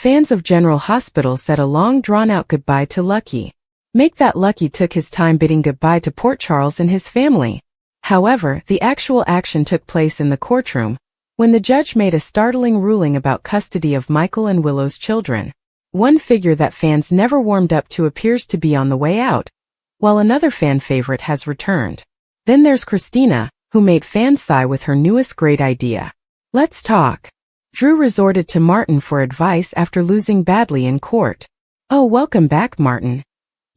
Fans of General Hospital said a long drawn-out goodbye to Lucky. Make that Lucky took his time bidding goodbye to Port Charles and his family. However, the actual action took place in the courtroom, when the judge made a startling ruling about custody of Michael and Willow's children. One figure that fans never warmed up to appears to be on the way out, while another fan favorite has returned. Then there's Christina, who made fans sigh with her newest great idea. Let's talk. Drew resorted to Martin for advice after losing badly in court. Oh, welcome back, Martin.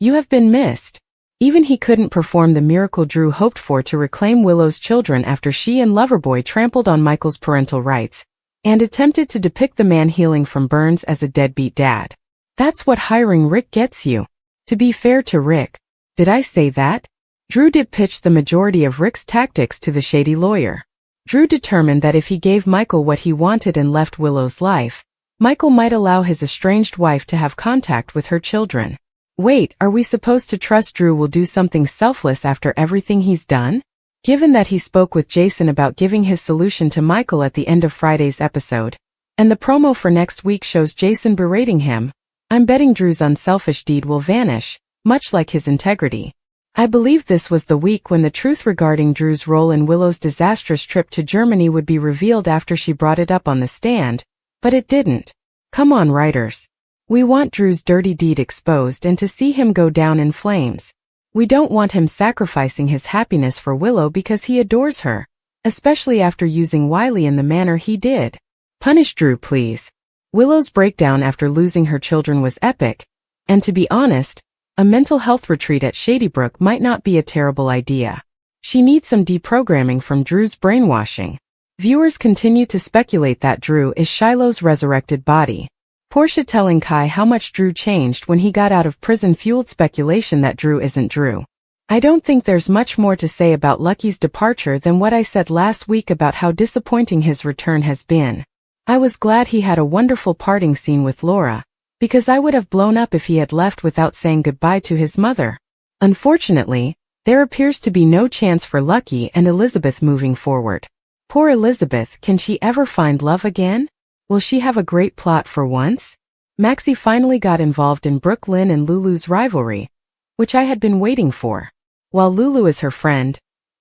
You have been missed. Even he couldn't perform the miracle Drew hoped for to reclaim Willow's children after she and Loverboy trampled on Michael's parental rights, and attempted to depict the man healing from burns as a deadbeat dad. That's what hiring Rick gets you. To be fair to Rick, did I say that? Drew did pitch the majority of Rick's tactics to the shady lawyer. Drew determined that if he gave Michael what he wanted and left Willow's life, Michael might allow his estranged wife to have contact with her children. Wait, are we supposed to trust Drew will do something selfless after everything he's done? Given that he spoke with Jason about giving his solution to Michael at the end of Friday's episode, and the promo for next week shows Jason berating him, I'm betting Drew's unselfish deed will vanish, much like his integrity. I believe this was the week when the truth regarding Drew's role in Willow's disastrous trip to Germany would be revealed after she brought it up on the stand, but it didn't. Come on, writers. We want Drew's dirty deed exposed and to see him go down in flames. We don't want him sacrificing his happiness for Willow because he adores her, especially after using Wiley in the manner he did. Punish Drew, please. Willow's breakdown after losing her children was epic, and to be honest, a mental health retreat at Shadybrook might not be a terrible idea. She needs some deprogramming from Drew's brainwashing. Viewers continue to speculate that Drew is Shiloh's resurrected body. Portia telling Kai how much Drew changed when he got out of prison fueled speculation that Drew isn't Drew. I don't think there's much more to say about Lucky's departure than what I said last week about how disappointing his return has been. I was glad he had a wonderful parting scene with Laura, because I would have blown up if he had left without saying goodbye to his mother. Unfortunately, there appears to be no chance for Lucky and Elizabeth moving forward. Poor Elizabeth, can she ever find love again? Will she have a great plot for once? Maxie finally got involved in Brooke Lynn and Lulu's rivalry, which I had been waiting for. While Lulu is her friend,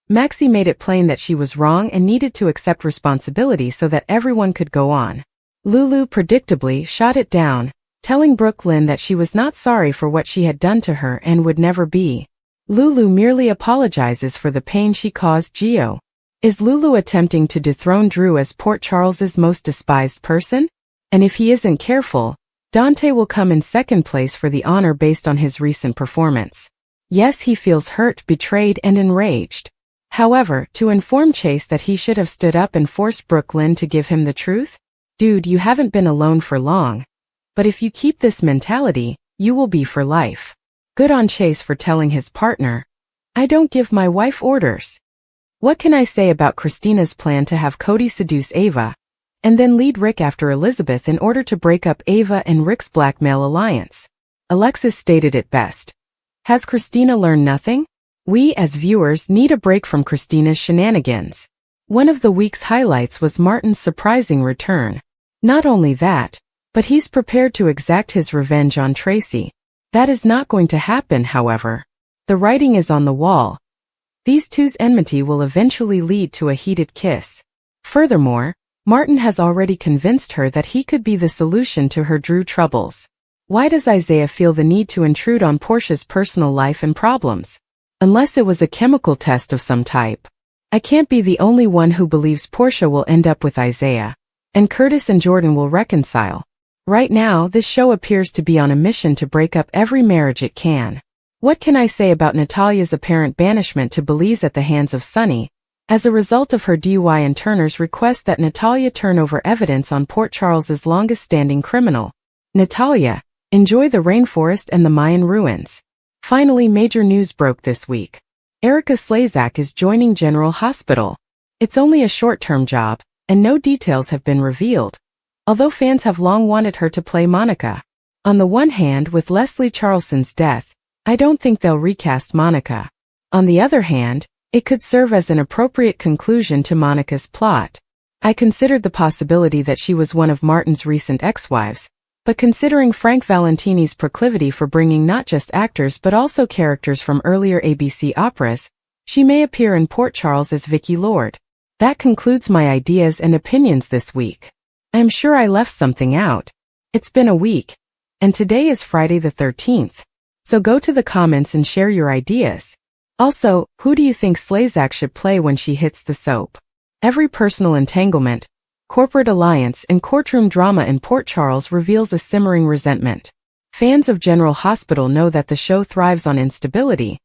Maxie made it plain that she was wrong and needed to accept responsibility so that everyone could go on. Lulu predictably shot it down, telling Brooke Lynn that she was not sorry for what she had done to her and would never be. Lulu merely apologizes for the pain she caused Gio. Is Lulu attempting to dethrone Drew as Port Charles's most despised person? And if he isn't careful, Dante will come in second place for the honor based on his recent performance. Yes, he feels hurt, betrayed, and enraged. However, to inform Chase that he should have stood up and forced Brooke Lynn to give him the truth? Dude, you haven't been alone for long. But if you keep this mentality, you will be for life. Good on Chase for telling his partner, I don't give my wife orders. What can I say about Christina's plan to have Cody seduce Ava, and then lead Rick after Elizabeth in order to break up Ava and Rick's blackmail alliance? Alexis stated it best. Has Christina learned nothing? We, as viewers, need a break from Christina's shenanigans. One of the week's highlights was Martin's surprising return. Not only that, but he's prepared to exact his revenge on Tracy. That is not going to happen, however. The writing is on the wall. These two's enmity will eventually lead to a heated kiss. Furthermore, Martin has already convinced her that he could be the solution to her Drew troubles. Why does Isaiah feel the need to intrude on Portia's personal life and problems? Unless it was a chemical test of some type. I can't be the only one who believes Portia will end up with Isaiah, and Curtis and Jordan will reconcile. Right now, this show appears to be on a mission to break up every marriage it can. What can I say about Natalia's apparent banishment to Belize at the hands of Sonny, as a result of her DUI and Turner's request that Natalia turn over evidence on Port Charles's longest-standing criminal? Natalia, enjoy the rainforest and the Mayan ruins. Finally, major news broke this week. Erica Slezak is joining General Hospital. It's only a short-term job, and no details have been revealed, although fans have long wanted her to play Monica. On the one hand, with Leslie Charleston's death, I don't think they'll recast Monica. On the other hand, it could serve as an appropriate conclusion to Monica's plot. I considered the possibility that she was one of Martin's recent ex-wives, But considering Frank Valentini's proclivity for bringing not just actors but also characters from earlier ABC operas, she may appear in Port Charles as Vicky Lord. That concludes my ideas and opinions this week. I'm sure I left something out. It's been a week, and today is Friday the 13th. So go to the comments and share your ideas. Also, who do you think Slezak should play when she hits the soap? Every personal entanglement, corporate alliance and courtroom drama in Port Charles reveals a simmering resentment. Fans of General Hospital know that the show thrives on instability,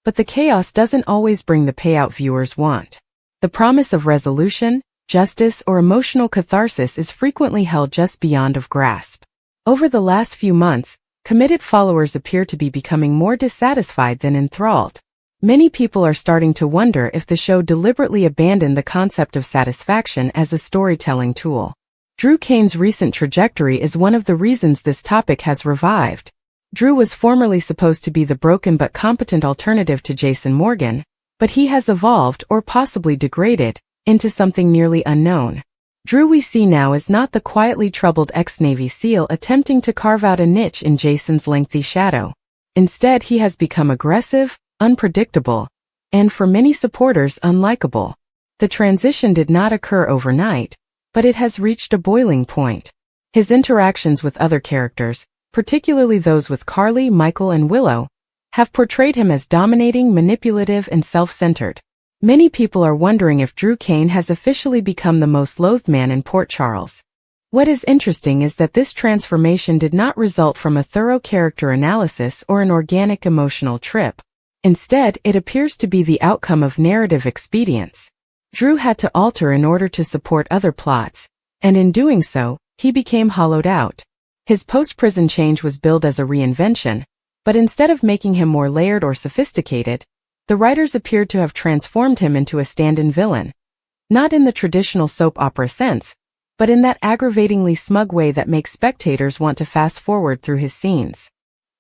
but the chaos doesn't always bring the payout viewers want. The promise of resolution, justice, or emotional catharsis is frequently held just beyond of grasp. Over the last few months, committed followers appear to be becoming more dissatisfied than enthralled. Many people are starting to wonder if the show deliberately abandoned the concept of satisfaction as a storytelling tool. Drew Cain's recent trajectory is one of the reasons this topic has revived. Drew was formerly supposed to be the broken but competent alternative to Jason Morgan, but he has evolved, or possibly degraded, into something nearly unknown. Drew we see now is not the quietly troubled ex-Navy SEAL attempting to carve out a niche in Jason's lengthy shadow. Instead, he has become aggressive, unpredictable, and for many supporters unlikable. The transition did not occur overnight, but it has reached a boiling point. His interactions with other characters, particularly those with Carly, Michael, and Willow, have portrayed him as dominating, manipulative, and self-centered. Many people are wondering if Drew Cain has officially become the most loathed man in Port Charles. What is interesting is that this transformation did not result from a thorough character analysis or an organic emotional trip. Instead, it appears to be the outcome of narrative expedience. Drew had to alter in order to support other plots, and in doing so, he became hollowed out. His post-prison change was billed as a reinvention, but instead of making him more layered or sophisticated, the writers appeared to have transformed him into a stand-in villain. Not in the traditional soap opera sense, but in that aggravatingly smug way that makes spectators want to fast-forward through his scenes.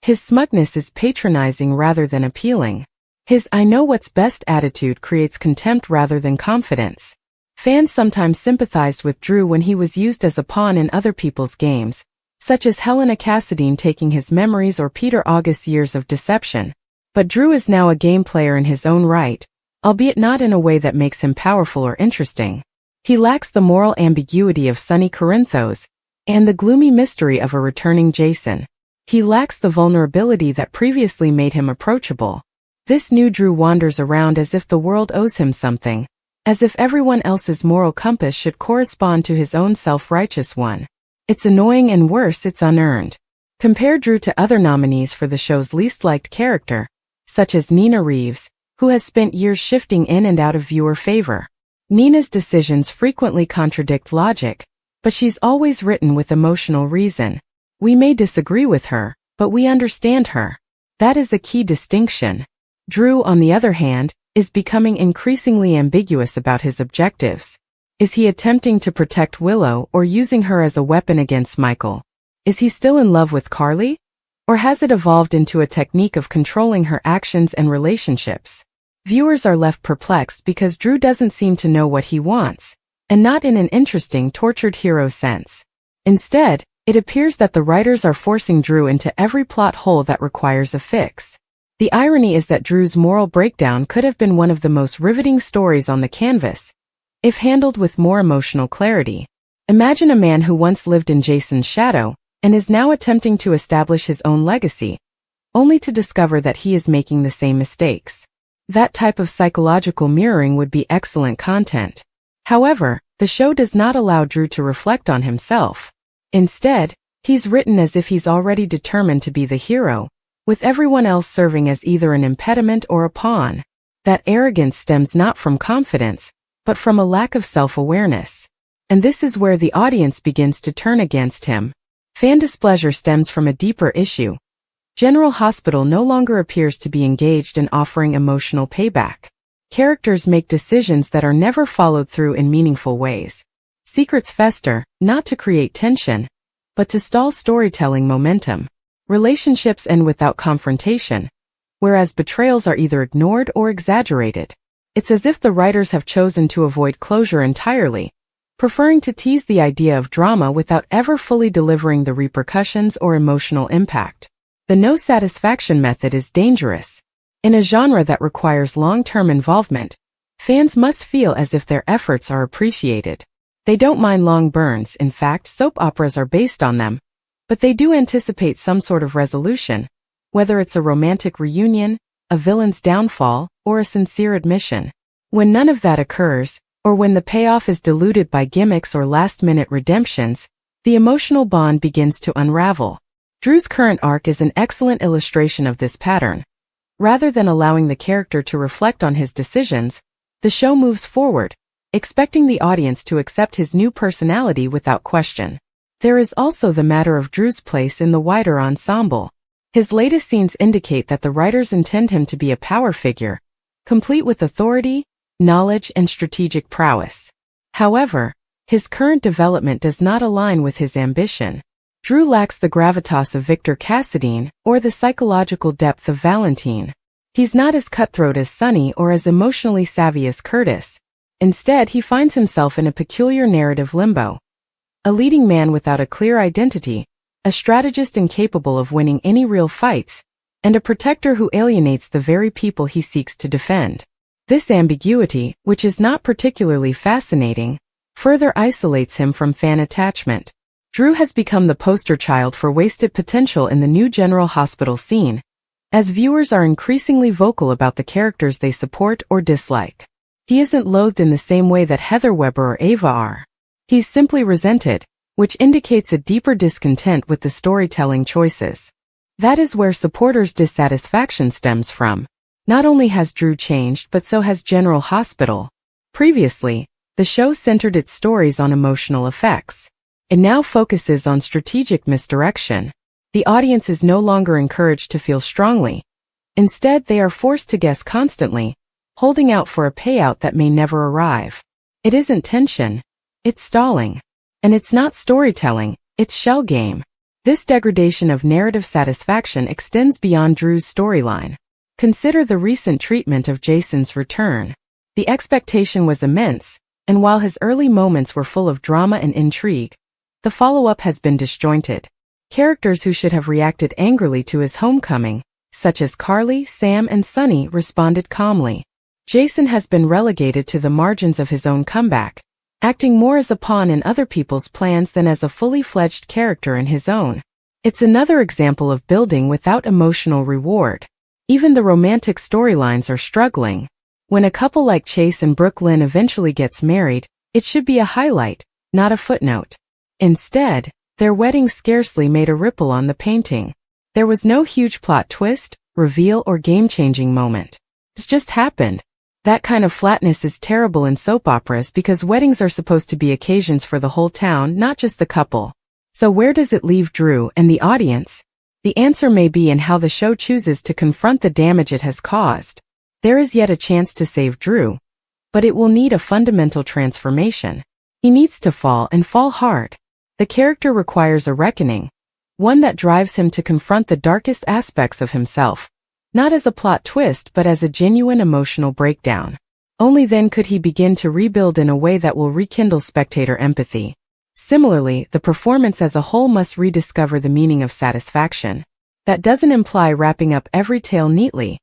His smugness is patronizing rather than appealing. His "I know what's best" attitude creates contempt rather than confidence. Fans sometimes sympathized with Drew when he was used as a pawn in other people's games, such as Helena Cassadine taking his memories or Peter August's years of deception. But Drew is now a game player in his own right, albeit not in a way that makes him powerful or interesting. He lacks the moral ambiguity of Sonny Corinthos, and the gloomy mystery of a returning Jason. He lacks the vulnerability that previously made him approachable. This new Drew wanders around as if the world owes him something, as if everyone else's moral compass should correspond to his own self-righteous one. It's annoying, and worse, it's unearned. Compare Drew to other nominees for the show's least liked character, such as Nina Reeves, who has spent years shifting in and out of viewer favor. Nina's decisions frequently contradict logic, but she's always written with emotional reason. We may disagree with her, but we understand her. That is a key distinction. Drew, on the other hand, is becoming increasingly ambiguous about his objectives. Is he attempting to protect Willow or using her as a weapon against Michael? Is he still in love with Carly? Or has it evolved into a technique of controlling her actions and relationships? Viewers are left perplexed because Drew doesn't seem to know what he wants, and not in an interesting, tortured hero sense. Instead, it appears that the writers are forcing Drew into every plot hole that requires a fix. The irony is that Drew's moral breakdown could have been one of the most riveting stories on the canvas, if handled with more emotional clarity. Imagine a man who once lived in Jason's shadow, and is now attempting to establish his own legacy, only to discover that he is making the same mistakes. That type of psychological mirroring would be excellent content. However, the show does not allow Drew to reflect on himself. Instead, he's written as if he's already determined to be the hero, with everyone else serving as either an impediment or a pawn. That arrogance stems not from confidence, but from a lack of self-awareness. And this is where the audience begins to turn against him. Fan displeasure stems from a deeper issue. General Hospital no longer appears to be engaged in offering emotional payback. Characters make decisions that are never followed through in meaningful ways. Secrets fester, not to create tension, but to stall storytelling momentum. Relationships end without confrontation, whereas betrayals are either ignored or exaggerated. It's as if the writers have chosen to avoid closure entirely, preferring to tease the idea of drama without ever fully delivering the repercussions or emotional impact. The no satisfaction method is dangerous. In a genre that requires long-term involvement, fans must feel as if their efforts are appreciated. They don't mind long burns, in fact, soap operas are based on them, but they do anticipate some sort of resolution, whether it's a romantic reunion, a villain's downfall, or a sincere admission. When none of that occurs, or when the payoff is diluted by gimmicks or last-minute redemptions, the emotional bond begins to unravel. Drew's current arc is an excellent illustration of this pattern. Rather than allowing the character to reflect on his decisions, the show moves forward, expecting the audience to accept his new personality without question. There is also the matter of Drew's place in the wider ensemble. His latest scenes indicate that the writers intend him to be a power figure, complete with authority, knowledge, and strategic prowess. However, his current development does not align with his ambition. Drew lacks the gravitas of Victor Cassadine or the psychological depth of Valentine. He's not as cutthroat as Sonny or as emotionally savvy as Curtis. Instead, he finds himself in a peculiar narrative limbo. A leading man without a clear identity, a strategist incapable of winning any real fights, and a protector who alienates the very people he seeks to defend. This ambiguity, which is not particularly fascinating, further isolates him from fan attachment. Drew has become the poster child for wasted potential in the new General Hospital scene, as viewers are increasingly vocal about the characters they support or dislike. He isn't loathed in the same way that Heather Weber or Ava are. He's simply resented, which indicates a deeper discontent with the storytelling choices. That is where supporters' dissatisfaction stems from. Not only has Drew changed, but so has General Hospital. Previously, the show centered its stories on emotional effects. It now focuses on strategic misdirection. The audience is no longer encouraged to feel strongly. Instead, they are forced to guess constantly, holding out for a payout that may never arrive. It isn't tension, it's stalling. And it's not storytelling, it's shell game. This degradation of narrative satisfaction extends beyond Drew's storyline. Consider the recent treatment of Jason's return. The expectation was immense, and while his early moments were full of drama and intrigue, the follow-up has been disjointed. Characters who should have reacted angrily to his homecoming, such as Carly, Sam, and Sonny, responded calmly. Jason has been relegated to the margins of his own comeback, acting more as a pawn in other people's plans than as a fully fledged character in his own. It's another example of building without emotional reward. Even the romantic storylines are struggling. When a couple like Chase and Brooke Lynn eventually gets married, it should be a highlight, not a footnote. Instead, their wedding scarcely made a ripple on the painting. There was no huge plot twist, reveal, or game-changing moment. It just happened. That kind of flatness is terrible in soap operas because weddings are supposed to be occasions for the whole town, not just the couple. So where does it leave Drew and the audience? The answer may be in how the show chooses to confront the damage it has caused. There is yet a chance to save Drew, but it will need a fundamental transformation. He needs to fall and fall hard. The character requires a reckoning, one that drives him to confront the darkest aspects of himself. Not as a plot twist but as a genuine emotional breakdown. Only then could he begin to rebuild in a way that will rekindle spectator empathy. Similarly, the performance as a whole must rediscover the meaning of satisfaction. That doesn't imply wrapping up every tale neatly.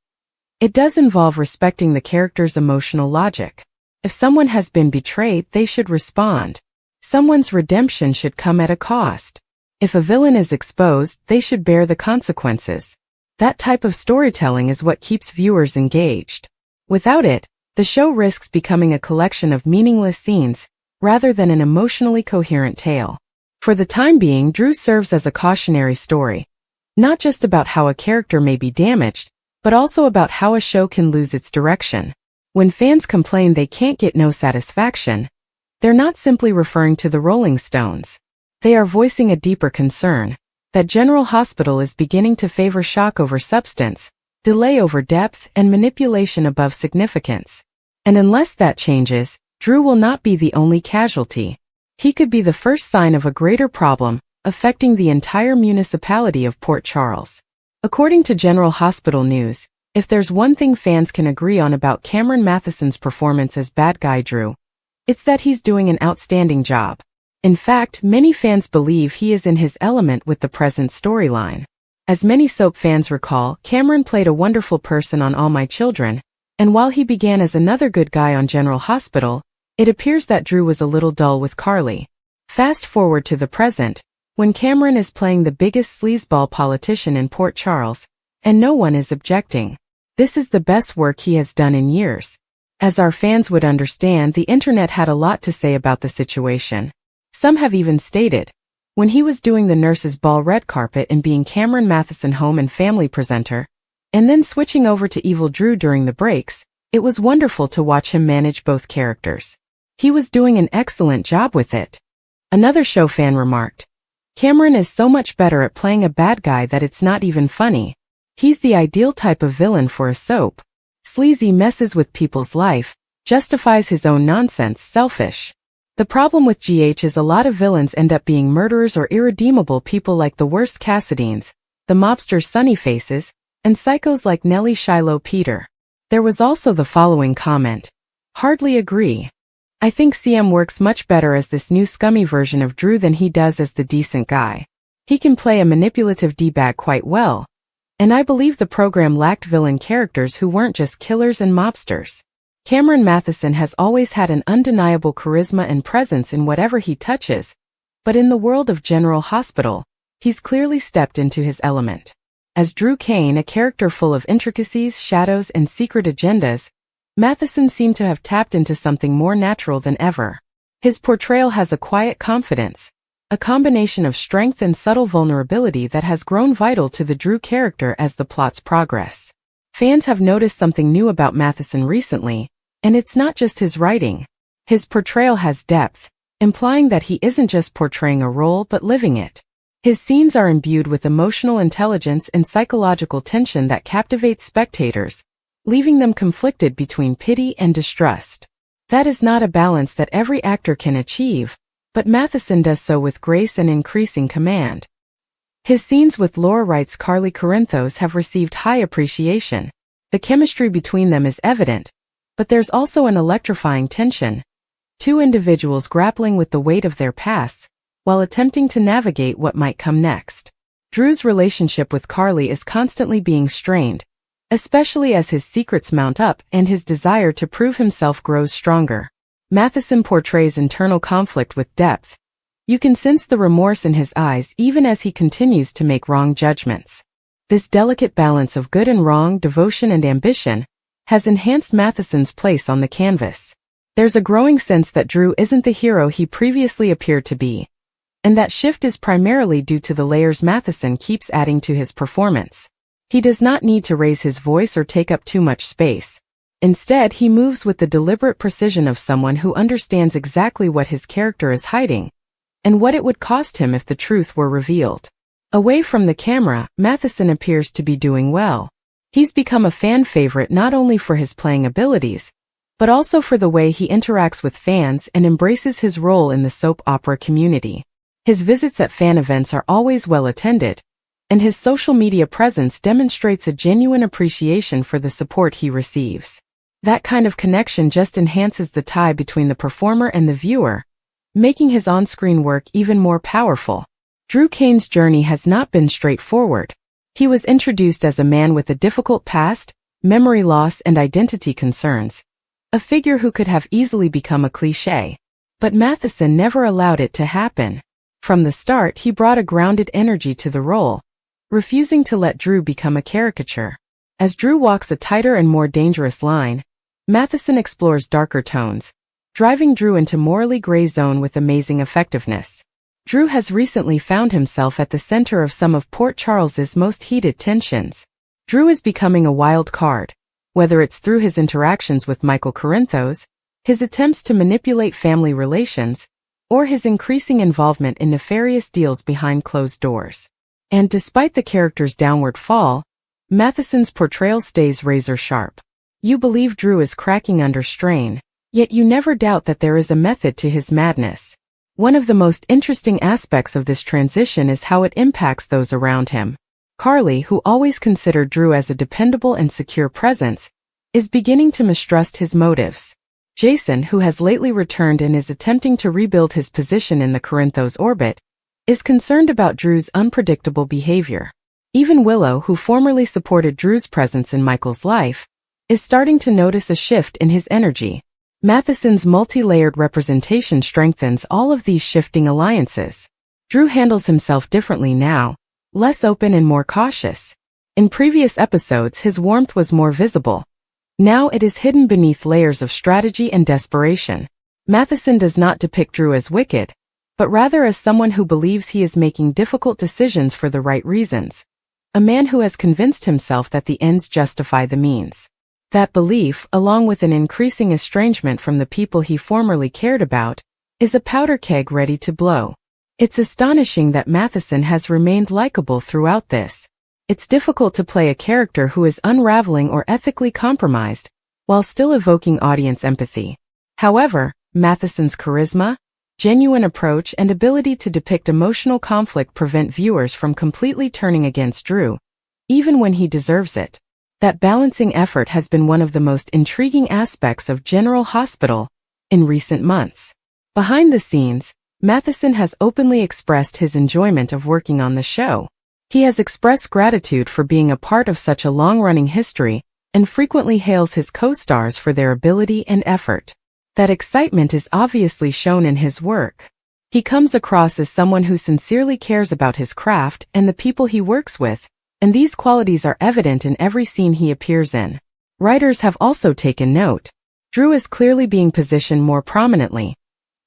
It does involve respecting the character's emotional logic. If someone has been betrayed, they should respond. Someone's redemption should come at a cost. If a villain is exposed, they should bear the consequences. That type of storytelling is what keeps viewers engaged. Without it, the show risks becoming a collection of meaningless scenes, rather than an emotionally coherent tale. For the time being, Drew serves as a cautionary story. Not just about how a character may be damaged, but also about how a show can lose its direction. When fans complain they can't get no satisfaction, they're not simply referring to the Rolling Stones. They are voicing a deeper concern. That General Hospital is beginning to favor shock over substance, delay over depth, and manipulation above significance. And unless that changes, Drew will not be the only casualty. He could be the first sign of a greater problem, affecting the entire municipality of Port Charles. According to General Hospital News, if there's one thing fans can agree on about Cameron Matheson's performance as bad guy Drew, It's that he's doing an outstanding job. In fact, many fans believe he is in his element with the present storyline. As many soap fans recall, Cameron played a wonderful person on All My Children, and while he began as another good guy on General Hospital, it appears that Drew was a little dull with Carly. Fast forward to the present, when Cameron is playing the biggest sleazeball politician in Port Charles, and no one is objecting. This is the best work he has done in years. As our fans would understand, the internet had a lot to say about the situation. Some have even stated, when he was doing the nurse's ball red carpet and being Cameron Matheson home and family presenter, and then switching over to Evil Drew during the breaks, it was wonderful to watch him manage both characters. He was doing an excellent job with it. Another show fan remarked, Cameron is so much better at playing a bad guy that it's not even funny. He's the ideal type of villain for a soap. Sleazy, messes with people's life, justifies his own nonsense, selfish. The problem with GH is a lot of villains end up being murderers or irredeemable people like the worst Cassidines, the mobsters Sunny Faces, and psychos like Nelle Shiloh Peter. There was also the following comment. Hardly agree. I think CM works much better as this new scummy version of Drew than he does as the decent guy. He can play a manipulative D-bag quite well. And I believe the program lacked villain characters who weren't just killers and mobsters. Cameron Matheson has always had an undeniable charisma and presence in whatever he touches, but in the world of General Hospital, he's clearly stepped into his element. As Drew Kane, a character full of intricacies, shadows, and secret agendas, Matheson seemed to have tapped into something more natural than ever. His portrayal has a quiet confidence, a combination of strength and subtle vulnerability that has grown vital to the Drew character as the plots progress. Fans have noticed something new about Matheson recently, and it's not just his writing. His portrayal has depth, implying that he isn't just portraying a role but living it. His scenes are imbued with emotional intelligence and psychological tension that captivates spectators, leaving them conflicted between pity and distrust. That is not a balance that every actor can achieve, but Matheson does so with grace and increasing command. His scenes with Laura Wright's Carly Corinthos have received high appreciation. The chemistry between them is evident, but there's also an electrifying tension. Two individuals grappling with the weight of their pasts, while attempting to navigate what might come next. Drew's relationship with Carly is constantly being strained, especially as his secrets mount up and his desire to prove himself grows stronger. Matheson portrays internal conflict with depth. You can sense the remorse in his eyes even as he continues to make wrong judgments. This delicate balance of good and wrong, devotion and ambition, has enhanced Matheson's place on the canvas. There's a growing sense that Drew isn't the hero he previously appeared to be, and that shift is primarily due to the layers Matheson keeps adding to his performance. He does not need to raise his voice or take up too much space. Instead, he moves with the deliberate precision of someone who understands exactly what his character is hiding, and what it would cost him if the truth were revealed. Away from the camera, Matheson appears to be doing well. He's become a fan favorite not only for his playing abilities, but also for the way he interacts with fans and embraces his role in the soap opera community. His visits at fan events are always well attended, and his social media presence demonstrates a genuine appreciation for the support he receives. That kind of connection just enhances the tie between the performer and the viewer, making his on-screen work even more powerful. Drew Kane's journey has not been straightforward. He was introduced as a man with a difficult past, memory loss and identity concerns, a figure who could have easily become a cliché. But Matheson never allowed it to happen. From the start, he brought a grounded energy to the role, refusing to let Drew become a caricature. As Drew walks a tighter and more dangerous line, Matheson explores darker tones, driving Drew into morally gray zone with amazing effectiveness. Drew has recently found himself at the center of some of Port Charles's most heated tensions. Drew is becoming a wild card, whether it's through his interactions with Michael Corinthos, his attempts to manipulate family relations, or his increasing involvement in nefarious deals behind closed doors. And despite the character's downward fall, Matheson's portrayal stays razor-sharp. You believe Drew is cracking under strain, yet you never doubt that there is a method to his madness. One of the most interesting aspects of this transition is how it impacts those around him. Carly, who always considered Drew as a dependable and secure presence, is beginning to mistrust his motives. Jason, who has lately returned and is attempting to rebuild his position in the Corinthos orbit, is concerned about Drew's unpredictable behavior. Even Willow, who formerly supported Drew's presence in Michael's life, is starting to notice a shift in his energy. Matheson's multi-layered representation strengthens all of these shifting alliances. Drew handles himself differently now, less open and more cautious. In previous episodes, his warmth was more visible. Now it is hidden beneath layers of strategy and desperation. Matheson does not depict Drew as wicked, but rather as someone who believes he is making difficult decisions for the right reasons. A man who has convinced himself that the ends justify the means. That belief, along with an increasing estrangement from the people he formerly cared about, is a powder keg ready to blow. It's astonishing that Matheson has remained likable throughout this. It's difficult to play a character who is unraveling or ethically compromised, while still evoking audience empathy. However, Matheson's charisma, genuine approach, and ability to depict emotional conflict prevent viewers from completely turning against Drew, even when he deserves it. That balancing effort has been one of the most intriguing aspects of General Hospital in recent months. Behind the scenes, Matheson has openly expressed his enjoyment of working on the show. He has expressed gratitude for being a part of such a long-running history and frequently hails his co-stars for their ability and effort. That excitement is obviously shown in his work. He comes across as someone who sincerely cares about his craft and the people he works with, and these qualities are evident in every scene he appears in. Writers have also taken note. Drew is clearly being positioned more prominently,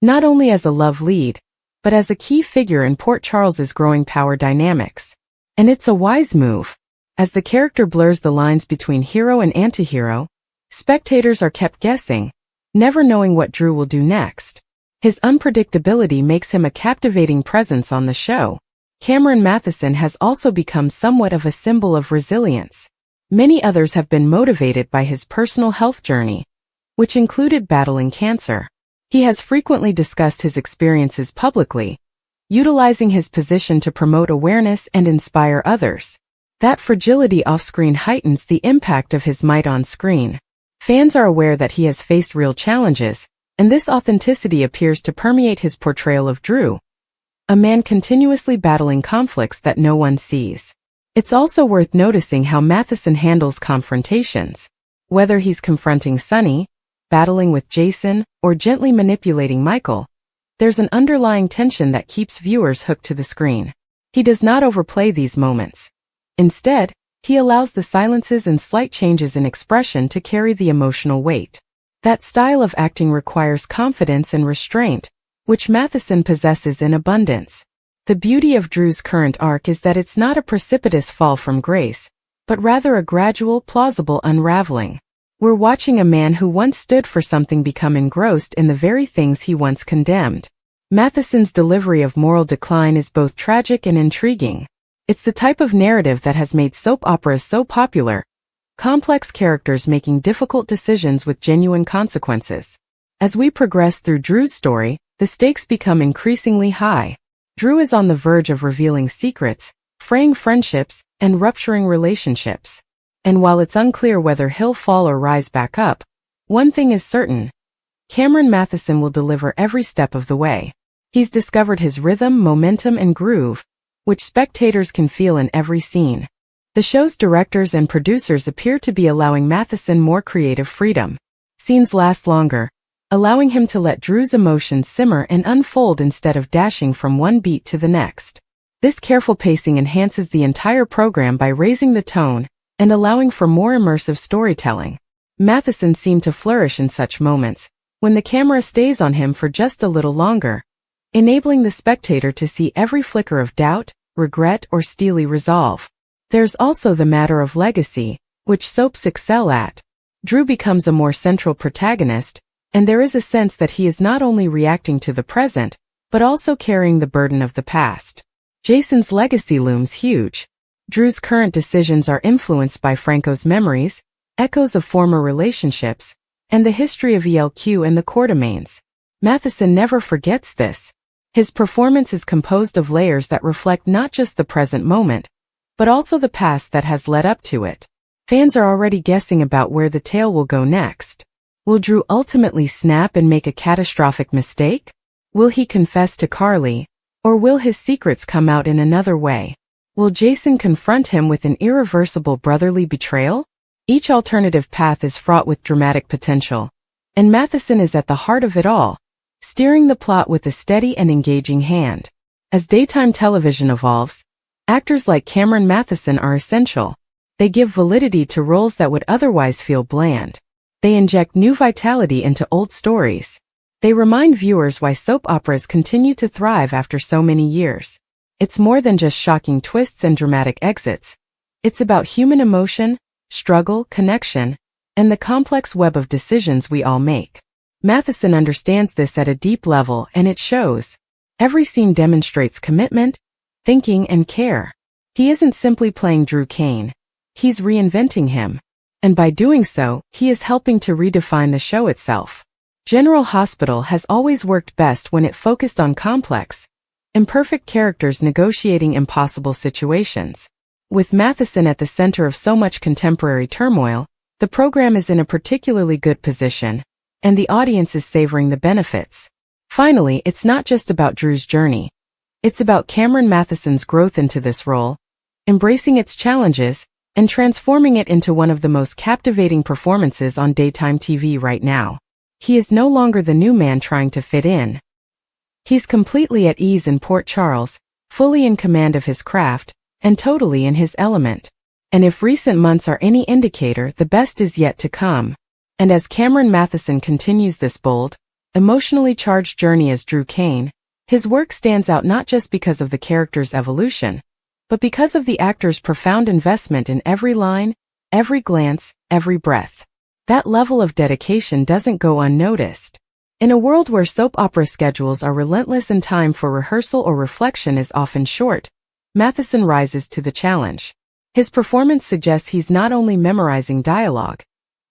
not only as a love lead, but as a key figure in Port Charles's growing power dynamics. And it's a wise move. As the character blurs the lines between hero and antihero, spectators are kept guessing, never knowing what Drew will do next. His unpredictability makes him a captivating presence on the show. Cameron Matheson has also become somewhat of a symbol of resilience. Many others have been motivated by his personal health journey, which included battling cancer. He has frequently discussed his experiences publicly, utilizing his position to promote awareness and inspire others. That fragility off-screen heightens the impact of his might on-screen. Fans are aware that he has faced real challenges, and this authenticity appears to permeate his portrayal of Drew, a man continuously battling conflicts that no one sees. It's also worth noticing how Matheson handles confrontations. Whether he's confronting Sonny, battling with Jason, or gently manipulating Michael, there's an underlying tension that keeps viewers hooked to the screen. He does not overplay these moments. Instead, he allows the silences and slight changes in expression to carry the emotional weight. That style of acting requires confidence and restraint, which Matheson possesses in abundance. The beauty of Drew's current arc is that it's not a precipitous fall from grace, but rather a gradual, plausible unraveling. We're watching a man who once stood for something become engrossed in the very things he once condemned. Matheson's delivery of moral decline is both tragic and intriguing. It's the type of narrative that has made soap operas so popular, complex characters making difficult decisions with genuine consequences. As we progress through Drew's story, the stakes become increasingly high. Drew is on the verge of revealing secrets, fraying friendships, and rupturing relationships. And while it's unclear whether he'll fall or rise back up, one thing is certain: Cameron Matheson will deliver every step of the way. He's discovered his rhythm, momentum, and groove, which spectators can feel in every scene. The show's directors and producers appear to be allowing Matheson more creative freedom. Scenes last longer, allowing him to let Drew's emotions simmer and unfold instead of dashing from one beat to the next. This careful pacing enhances the entire program by raising the tone and allowing for more immersive storytelling. Matheson seemed to flourish in such moments, when the camera stays on him for just a little longer, enabling the spectator to see every flicker of doubt, regret, or steely resolve. There's also the matter of legacy, which soaps excel at. Drew becomes a more central protagonist, and there is a sense that he is not only reacting to the present, but also carrying the burden of the past. Jason's legacy looms huge. Drew's current decisions are influenced by Franco's memories, echoes of former relationships, and the history of ELQ and the Quartermaines. Matheson never forgets this. His performance is composed of layers that reflect not just the present moment, but also the past that has led up to it. Fans are already guessing about where the tale will go next. Will Drew ultimately snap and make a catastrophic mistake? Will he confess to Carly? Or will his secrets come out in another way? Will Jason confront him with an irreversible brotherly betrayal? Each alternative path is fraught with dramatic potential, and Matheson is at the heart of it all, steering the plot with a steady and engaging hand. As daytime television evolves, actors like Cameron Matheson are essential. They give validity to roles that would otherwise feel bland. They inject new vitality into old stories. They remind viewers why soap operas continue to thrive after so many years. It's more than just shocking twists and dramatic exits. It's about human emotion, struggle, connection, and the complex web of decisions we all make. Matheson understands this at a deep level, and it shows. Every scene demonstrates commitment, thinking, and care. He isn't simply playing Drew Kane. He's reinventing him. And by doing so, he is helping to redefine the show itself. General Hospital has always worked best when it focused on complex, imperfect characters negotiating impossible situations. With Matheson at the center of so much contemporary turmoil, the program is in a particularly good position, and the audience is savoring the benefits. Finally, it's not just about Drew's journey. It's about Cameron Matheson's growth into this role, embracing its challenges, and transforming it into one of the most captivating performances on daytime TV right now. He is no longer the new man trying to fit in. He's completely at ease in Port Charles, fully in command of his craft, and totally in his element. And if recent months are any indicator, the best is yet to come. And as Cameron Matheson continues this bold, emotionally charged journey as Drew Kane, his work stands out not just because of the character's evolution, but because of the actor's profound investment in every line, every glance, every breath. That level of dedication doesn't go unnoticed. In a world where soap opera schedules are relentless and time for rehearsal or reflection is often short, Matheson rises to the challenge. His performance suggests he's not only memorizing dialogue,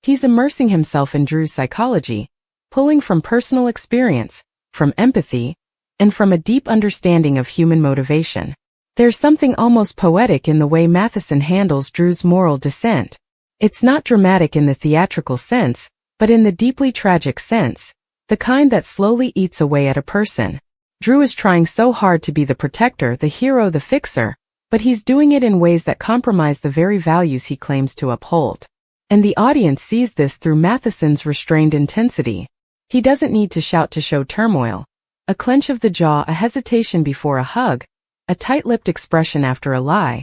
he's immersing himself in Drew's psychology, pulling from personal experience, from empathy, and from a deep understanding of human motivation. There's something almost poetic in the way Matheson handles Drew's moral descent. It's not dramatic in the theatrical sense, but in the deeply tragic sense, the kind that slowly eats away at a person. Drew is trying so hard to be the protector, the hero, the fixer, but he's doing it in ways that compromise the very values he claims to uphold. And the audience sees this through Matheson's restrained intensity. He doesn't need to shout to show turmoil. A clench of the jaw, a hesitation before a hug, a tight-lipped expression after a lie.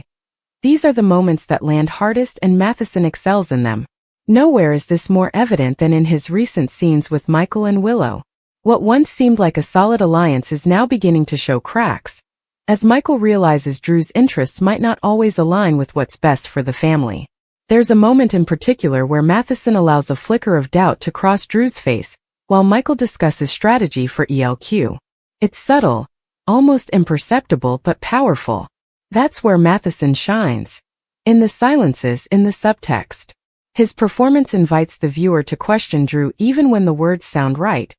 These are the moments that land hardest, and Matheson excels in them. Nowhere is this more evident than in his recent scenes with Michael and Willow. What once seemed like a solid alliance is now beginning to show cracks, as Michael realizes Drew's interests might not always align with what's best for the family. There's a moment in particular where Matheson allows a flicker of doubt to cross Drew's face, while Michael discusses strategy for ELQ. It's subtle, almost imperceptible, but powerful. That's where Matheson shines. In the silences, in the subtext. His performance invites the viewer to question Drew even when the words sound right,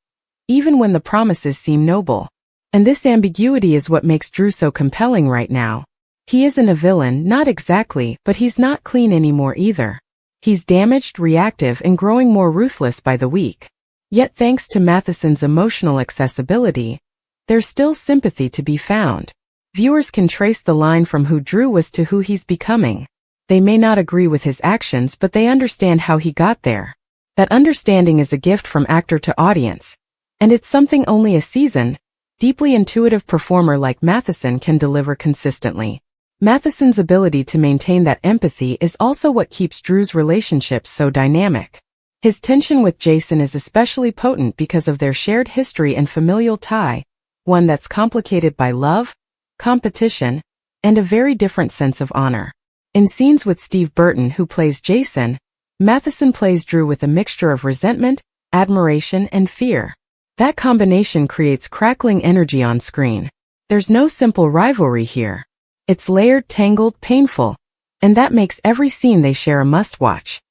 even when the promises seem noble. And this ambiguity is what makes Drew so compelling right now. He isn't a villain, not exactly, but he's not clean anymore either. He's damaged, reactive, and growing more ruthless by the week. Yet thanks to Matheson's emotional accessibility, there's still sympathy to be found. Viewers can trace the line from who Drew was to who he's becoming. They may not agree with his actions, but they understand how he got there. That understanding is a gift from actor to audience. And it's something only a seasoned, deeply intuitive performer like Matheson can deliver consistently. Matheson's ability to maintain that empathy is also what keeps Drew's relationships so dynamic. His tension with Jason is especially potent because of their shared history and familial tie, one that's complicated by love, competition, and a very different sense of honor. In scenes with Steve Burton, who plays Jason, Matheson plays Drew with a mixture of resentment, admiration, and fear. That combination creates crackling energy on screen. There's no simple rivalry here. It's layered, tangled, painful, and that makes every scene they share a must-watch.